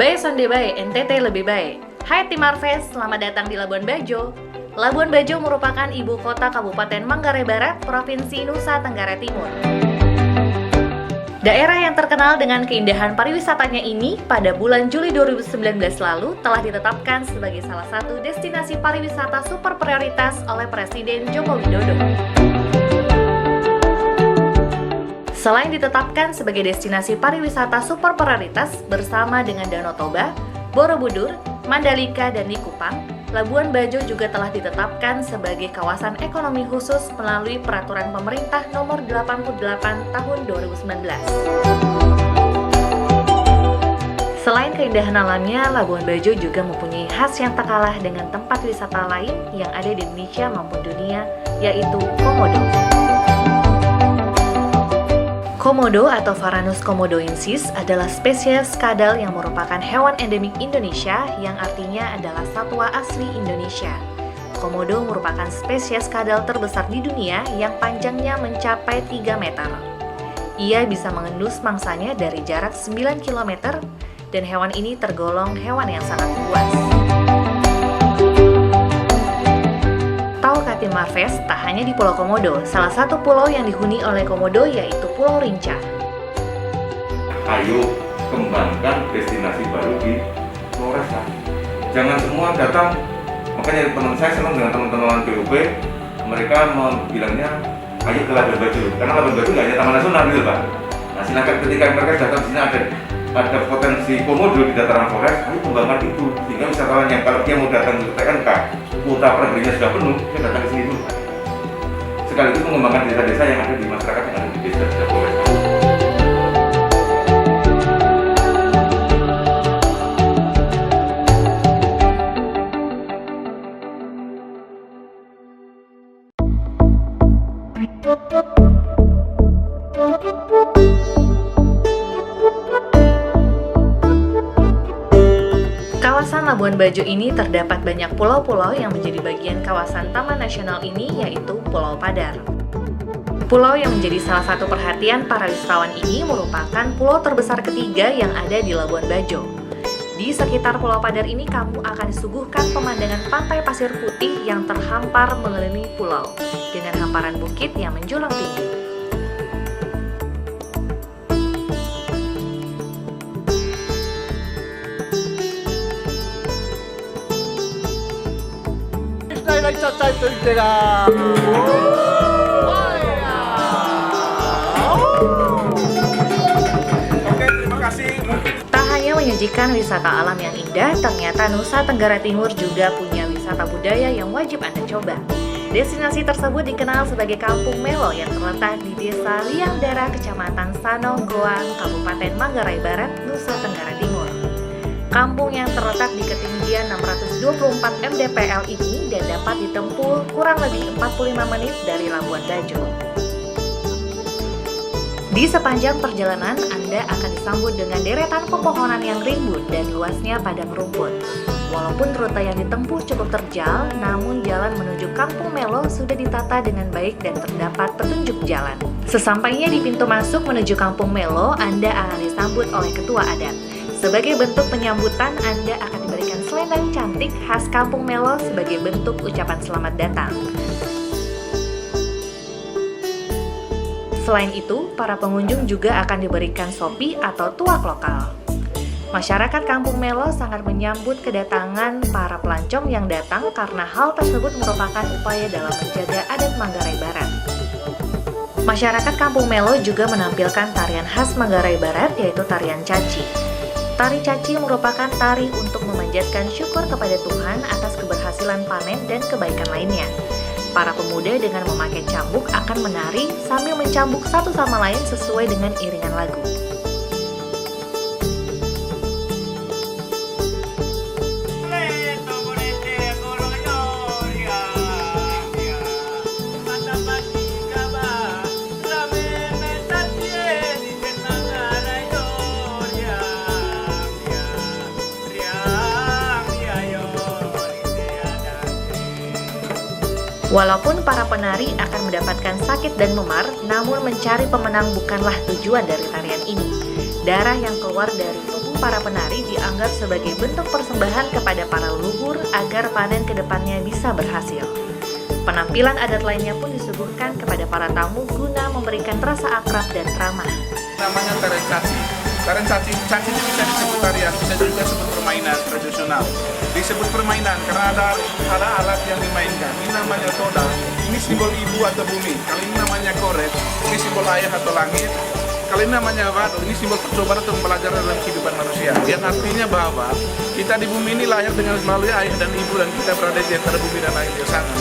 Bae Sonde Bae, NTT lebih baik. Hai tim Marves, selamat datang di Labuan Bajo. Labuan Bajo merupakan ibu kota Kabupaten Manggarai Barat, Provinsi Nusa Tenggara Timur. Daerah yang terkenal dengan keindahan pariwisatanya ini pada bulan Juli 2019 lalu telah ditetapkan sebagai salah satu destinasi pariwisata super prioritas oleh Presiden Joko Widodo. Selain ditetapkan sebagai destinasi pariwisata super prioritas bersama dengan Danau Toba, Borobudur, Mandalika, dan Likupang, Labuan Bajo juga telah ditetapkan sebagai kawasan ekonomi khusus melalui Peraturan Pemerintah Nomor 88 Tahun 2019. Selain keindahan alamnya, Labuan Bajo juga mempunyai khas yang tak kalah dengan tempat wisata lain yang ada di Indonesia maupun dunia, yaitu Komodo. Komodo atau Varanus komodoensis adalah spesies kadal yang merupakan hewan endemik Indonesia yang artinya adalah satwa asli Indonesia. Komodo merupakan spesies kadal terbesar di dunia yang panjangnya mencapai 3 meter. Ia bisa mengendus mangsanya dari jarak 9 km dan hewan ini tergolong hewan yang sangat buas. Tahukah tim Marves, tak hanya di Pulau Komodo, salah satu pulau yang dihuni oleh Komodo yaitu Pulau Rinca. Ayo kembangkan destinasi baru di Flores. Jangan semua datang, makanya teman saya senang dengan teman-teman PUP, mereka bilangnya ayo ke Labuan Bajo, karena Labuan Bajo nggak hanya taman nasional gitu Pak. Nah silakan ketika mereka datang di sini ada potensi Komodo di dataran Flores, ayo kembangkan itu, sehingga wisatawan yang kalau dia mau datang ke TNK, kuota perharinya sudah penuh, dia datang ke sini dulu. Sekaligus mengembangkan desa-desa yang ada di masyarakat yang ada di desa Flores. Kawasan Labuan Bajo ini terdapat banyak pulau-pulau yang menjadi bagian kawasan Taman Nasional ini, yaitu Pulau Padar. Pulau yang menjadi salah satu perhatian para wisatawan ini merupakan pulau terbesar ketiga yang ada di Labuan Bajo. Di sekitar Pulau Padar ini kamu akan disuguhkan pemandangan pantai pasir putih yang terhampar mengelilingi pulau dengan hamparan bukit yang menjulang tinggi. Oke, terima kasih. Tak hanya menyajikan wisata alam yang indah, ternyata Nusa Tenggara Timur juga punya wisata budaya yang wajib Anda coba. Destinasi tersebut dikenal sebagai Kampung Melo yang terletak di Desa Liangdara, Kecamatan Sanonggoang, Kabupaten Manggarai Barat, Nusa Tenggara Timur. Kampung yang terletak di ketinggian 624 mdpl ini dan dapat ditempuh kurang lebih 45 menit dari Labuan Bajo. Di sepanjang perjalanan, Anda akan disambut dengan deretan pepohonan yang rimbun dan luasnya padang rumput. Walaupun rute yang ditempuh cukup terjal, namun jalan menuju Kampung Melo sudah ditata dengan baik dan terdapat petunjuk jalan. Sesampainya di pintu masuk menuju Kampung Melo, Anda akan disambut oleh ketua adat. Sebagai bentuk penyambutan, Anda akan diberikan selendang cantik khas Kampung Melo sebagai bentuk ucapan selamat datang. Selain itu, para pengunjung juga akan diberikan sopi atau tuak lokal. Masyarakat Kampung Melo sangat menyambut kedatangan para pelancong yang datang karena hal tersebut merupakan upaya dalam menjaga adat Manggarai Barat. Masyarakat Kampung Melo juga menampilkan tarian khas Manggarai Barat, yaitu tarian caci. Tari caci merupakan tari untuk memanjatkan syukur kepada Tuhan atas keberhasilan panen dan kebaikan lainnya. Para pemuda dengan memakai cambuk akan menari sambil mencambuk satu sama lain sesuai dengan iringan lagu. Walaupun para penari akan mendapatkan sakit dan memar, namun mencari pemenang bukanlah tujuan dari tarian ini. Darah yang keluar dari tubuh para penari dianggap sebagai bentuk persembahan kepada para leluhur agar panen kedepannya bisa berhasil. Penampilan adat lainnya pun disuguhkan kepada para tamu guna memberikan rasa akrab dan ramah. Namanya tarian caci. Tarian caci itu bisa disebut tarian, bisa juga disebut permainan tradisional. Disebut permainan karena ada alat yang dimainkan. Ini namanya toda, ini simbol ibu atau bumi. Kalau ini namanya koret, ini simbol ayah atau langit. Kalau ini namanya wado, ini simbol percobaan atau pembelajaran dalam kehidupan manusia. Yang artinya bahwa kita di bumi ini lahir dengan melalui ayah dan ibu, dan kita berada di antara bumi dan langit yang sama.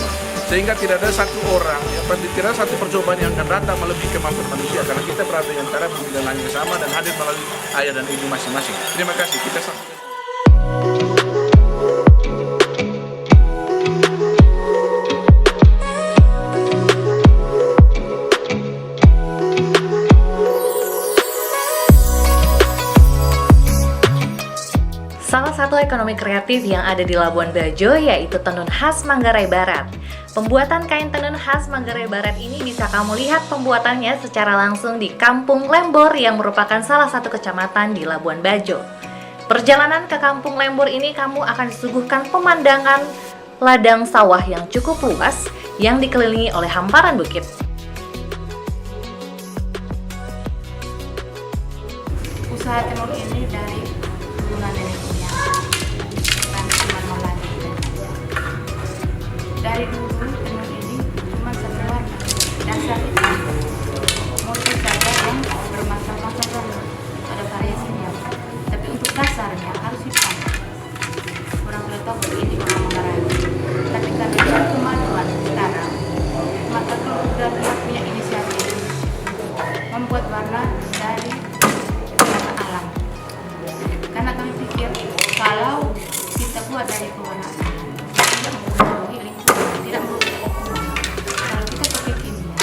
Sehingga tidak ada satu orang, tidak ada satu percobaan yang akan datang melebihi kemampuan manusia, karena kita berada di antara bumi dan langit yang sama dan hadir melalui ayah dan ibu masing-masing. Terima kasih. Kita sampaikan. Salah satu ekonomi kreatif yang ada di Labuan Bajo yaitu tenun khas Manggarai Barat. Pembuatan kain tenun khas Manggarai Barat ini bisa kamu lihat pembuatannya secara langsung di Kampung Lembor yang merupakan salah satu kecamatan di Labuan Bajo. Perjalanan ke Kampung Lembor ini kamu akan disuguhkan pemandangan ladang sawah yang cukup luas yang dikelilingi oleh hamparan bukit. Usaha tenun ini dari hubungan nenek moyang dan teman melanjutkan. Dari dulu tenun ini cuma satu warna, dasar hitam. Motif saja yang bermacam-macam ada variasinya. Tapi untuk dasarnya harus hitam. Orang sudah tahu ini orang Manggarai. Tapi karena kemajuan sekarang, maka sudah punya inisiatif membuat warna dari alam. Karena kami pikir kalau kita buat dari pewarnaan tidak mempengaruhi lingkungan, tidak merugikan lingkungan. Kalau kita pakai kimia,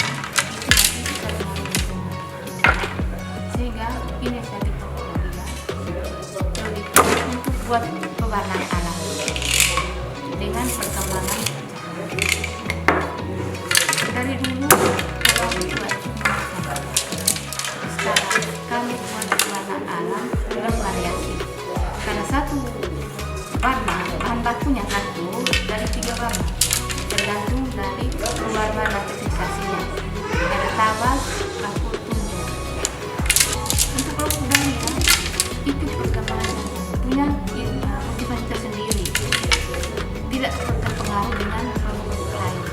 itu nanti bisa mengaruhi lingkungan. Sehingga inisiatif Tokopedia untuk buat pewarnaan alam dengan perkembangan dari dulu kalau buat sekarang kami buat pewarnaan alam dengan variasi. Karena satu warna, bahan bakunya satu dari 3 warna, tergantung dari warna dan spesifikasinya. Ada tabas, kapur, tunjung. Untuk kalau budaya itu perkembangan punya motivasi tersendiri, tidak terpengaruh dengan produk lain.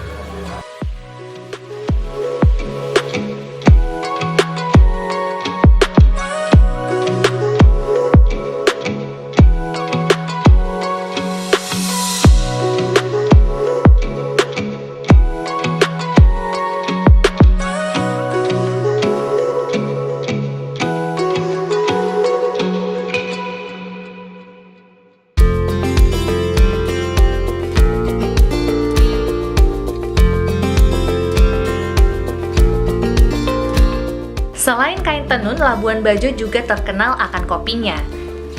Selain kain tenun, Labuan Bajo juga terkenal akan kopinya.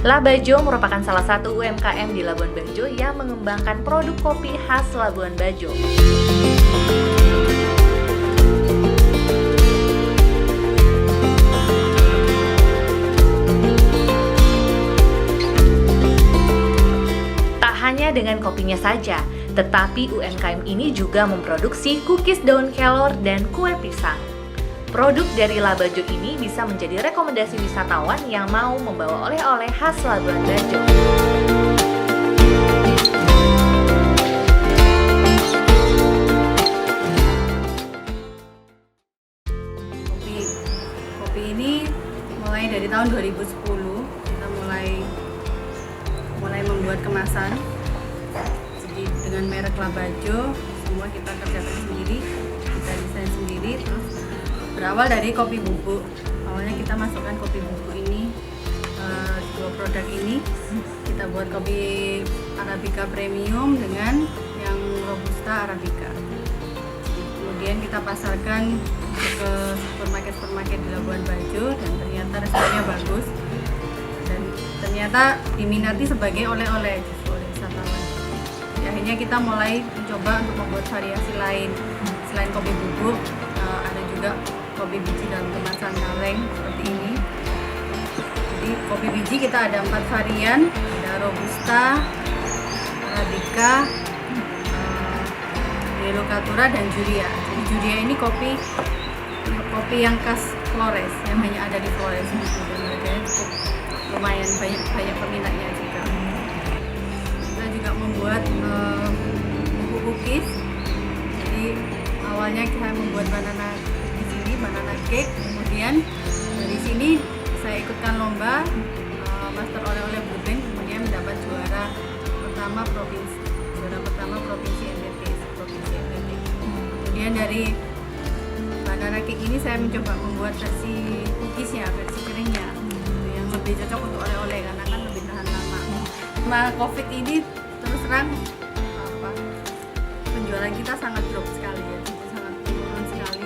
La Bajo merupakan salah satu UMKM di Labuan Bajo yang mengembangkan produk kopi khas Labuan Bajo. Tak hanya dengan kopinya saja, tetapi UMKM ini juga memproduksi cookies daun kelor dan kue pisang. Produk dari La Bajo ini bisa menjadi rekomendasi wisatawan yang mau membawa oleh-oleh khas Labuan Bajo. Kopi ini mulai dari tahun 2010 kita mulai membuat kemasan. Jadi dengan merek La Bajo semua kita kerjakan sendiri, kita desain sendiri. Terus berawal dari kopi bubuk. Awalnya kita masukkan kopi bubuk ini, 2 produk ini kita buat kopi Arabica Premium dengan yang Robusta Arabica. Kemudian kita pasarkan ke supermarket di Labuan Bajo dan ternyata responnya bagus dan ternyata diminati sebagai oleh-oleh oleh wisatawan. Jadi akhirnya kita mulai mencoba untuk membuat variasi lain selain kopi bubuk, ada juga kopi biji dalam kemasan kaleng seperti ini. Jadi Jadi kopi biji kita ada 4 varian, ada Robusta, Arabica, Delocatura dan Julia. Jadi Julia ini kopi yang khas Flores, yang hanya ada di Flores gitu, dan harganya cukup lumayan banyak peminatnya juga. Kita juga membuat bubuk cookies. Jadi awalnya kita membuat banana di sini, banana cake. Kemudian dari sini saya ikutkan lomba Master Oleh-oleh Blueprint, kemudian mendapat juara pertama provinsi NTT. Kemudian dari banana cake ini saya mencoba membuat versi cookiesnya, versi keringnya, yang lebih cocok untuk oleh-oleh karena kan lebih tahan lama. Nah, COVID ini terus terang penjualan kita sangat drop sekali ya, sangat turun sekali.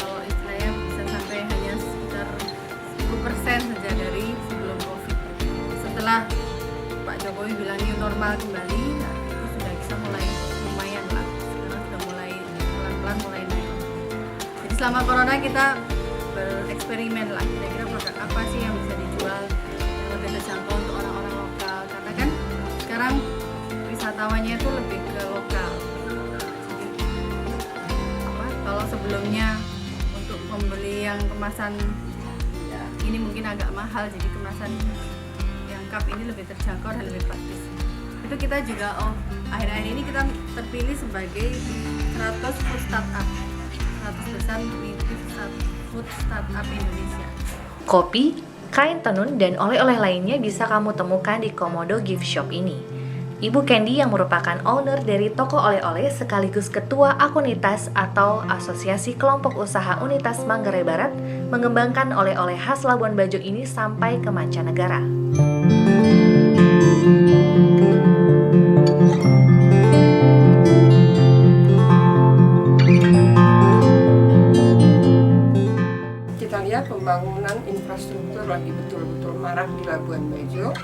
Kalau istilahnya bisa sampai hanya sekitar 10% saja dari sebelum COVID. Setelah Pak Jokowi bilang new normal kembali, nah, itu sudah bisa mulai lumayan lah. Sekarang sudah mulai pelan-pelan mulai naik. Jadi selama corona kita bereksperimen lah, kira-kira produk apa sih yang bisa dijual yang lebih terjangkau untuk orang-orang lokal. Karena kan sekarang wisatawannya itu lebih ke lokal. Kalau sebelumnya untuk membeli yang kemasan ya, ini mungkin agak mahal, jadi kemasan yang cup ini lebih terjangkau dan lebih praktis. Itu kita juga akhir-akhir ini kita terpilih sebagai 100 food startup, 100 besar mimpi food startup Indonesia. Kopi, kain tenun, dan oleh-oleh lainnya bisa kamu temukan di Komodo Gift Shop ini. Ibu Candy yang merupakan owner dari toko oleh-oleh sekaligus ketua Akunitas atau Asosiasi Kelompok Usaha Unitas Manggarai Barat mengembangkan oleh-oleh khas Labuan Bajo ini sampai ke mancanegara. Kita lihat pembangunan infrastruktur lagi betul-betul marak di Labuan Bajo.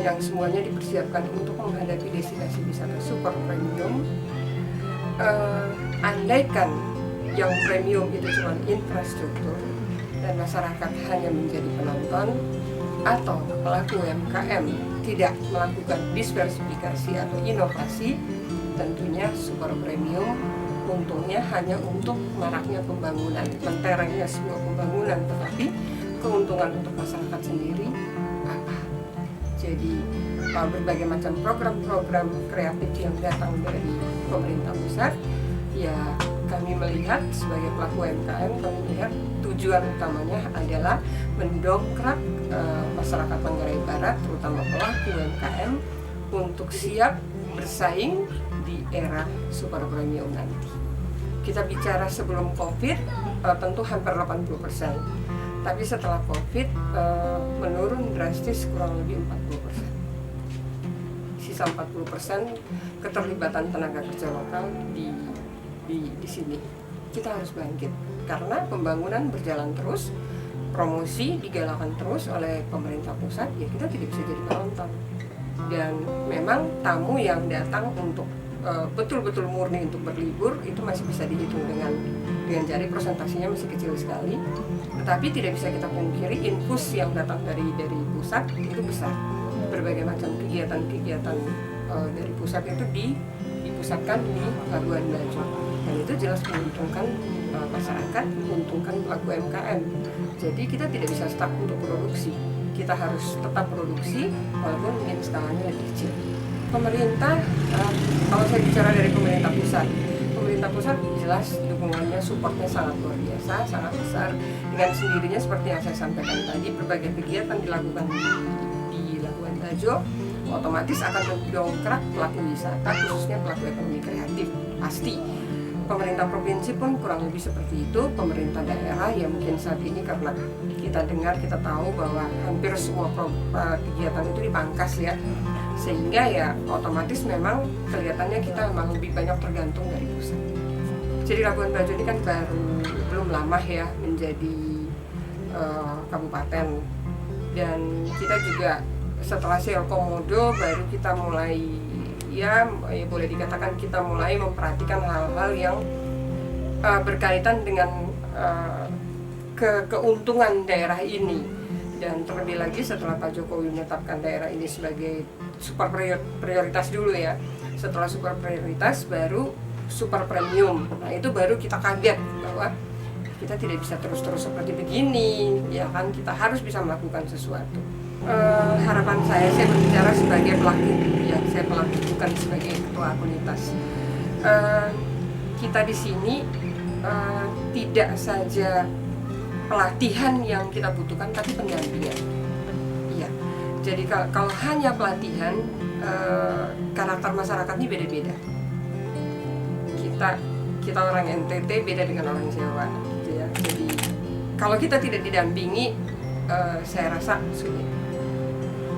Yang semuanya dipersiapkan untuk menghadapi destinasi wisata super premium. Andaikan yang premium itu cuma infrastruktur dan masyarakat hanya menjadi penonton, atau pelaku UMKM tidak melakukan diversifikasi atau inovasi, tentunya super premium untungnya hanya untuk maraknya pembangunan, menterengnya sebuah pembangunan, tetapi keuntungan untuk masyarakat sendiri apa? Jadi berbagai macam program-program kreatif yang datang dari pemerintah pusat, ya kami melihat sebagai pelaku UMKM, kami melihat tujuan utamanya adalah mendongkrak masyarakat Manggarai Barat, terutama pelaku UMKM, untuk siap bersaing di era super premium nanti. Kita bicara sebelum COVID, tentu hampir 80%. Tapi setelah COVID menurun drastis kurang lebih 40%. Sisa 40% keterlibatan tenaga kerja lokal di sini. Kita harus bangkit karena pembangunan berjalan terus, promosi digalakan terus oleh pemerintah pusat, ya kita tidak bisa jadi penonton. Dan memang tamu yang datang untuk betul-betul murni untuk berlibur itu masih bisa dihitung dengan jari, persentasinya masih kecil sekali. Tetapi tidak bisa kita pungkiri infus yang datang dari pusat itu besar. Berbagai macam kegiatan-kegiatan dari pusat itu dipusatkan di Labuan Bajo, dan itu jelas menguntungkan masyarakat, menguntungkan pelaku UMKM. Jadi kita tidak bisa stuck untuk produksi, kita harus tetap produksi walaupun mungkin skalanya lebih kecil. Pemerintah, kalau saya bicara dari pemerintah pusat jelas dukungannya, supportnya sangat luar biasa, sangat besar. Dengan sendirinya seperti yang saya sampaikan tadi, berbagai kegiatan dilakukan di Labuan Bajo otomatis akan mendongkrak pelaku wisata, khususnya pelaku ekonomi kreatif. Pasti pemerintah provinsi pun kurang lebih seperti itu. Pemerintah daerah ya mungkin saat ini karena kita dengar, kita tahu bahwa hampir semua kegiatan itu dipangkas ya, sehingga ya otomatis memang kelihatannya kita memang lebih banyak tergantung dari pusat. Jadi Labuan Bajo ini kan belum lama ya menjadi kabupaten, dan kita juga setelah Sel Komodo baru kita mulai ya boleh dikatakan kita mulai memperhatikan hal-hal yang berkaitan dengan keuntungan daerah ini. Dan terlebih lagi setelah Pak Jokowi menetapkan daerah ini sebagai super prioritas dulu ya. Setelah super prioritas baru super premium. Nah itu baru kita kaget bahwa kita tidak bisa terus-terus seperti begini, ya kan, kita harus bisa melakukan sesuatu. Harapan saya berbicara sebagai pelaku, ya saya pelaku bukan sebagai ketua komunitas. Kita di sini tidak saja pelatihan yang kita butuhkan, tapi pendampingan. Iya. Jadi kalau hanya pelatihan, karakter masyarakat ini beda-beda. Kita orang NTT beda dengan orang Jawa, gitu ya. Jadi kalau kita tidak didampingi, saya rasa sulit.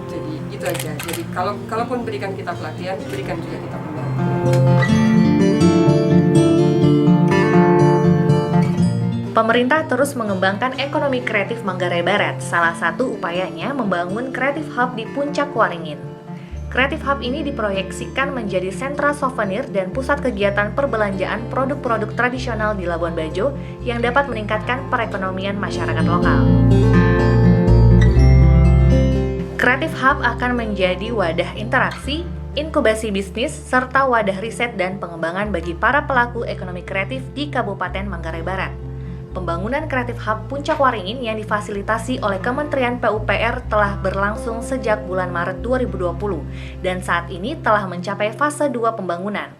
Jadi itu aja. Jadi kalaupun berikan kita pelatihan, berikan juga kita pendampingan. Pemerintah terus mengembangkan ekonomi kreatif Manggarai Barat. Salah satu upayanya membangun Creative Hub di Puncak Waringin. Creative Hub ini diproyeksikan menjadi sentra souvenir dan pusat kegiatan perbelanjaan produk-produk tradisional di Labuan Bajo yang dapat meningkatkan perekonomian masyarakat lokal. Creative Hub akan menjadi wadah interaksi, inkubasi bisnis, serta wadah riset dan pengembangan bagi para pelaku ekonomi kreatif di Kabupaten Manggarai Barat. Pembangunan Creative Hub Puncak Waringin yang difasilitasi oleh Kementerian PUPR telah berlangsung sejak bulan Maret 2020 dan saat ini telah mencapai fase 2 pembangunan.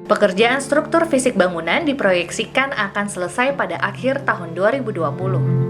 Pekerjaan struktur fisik bangunan diproyeksikan akan selesai pada akhir tahun 2020.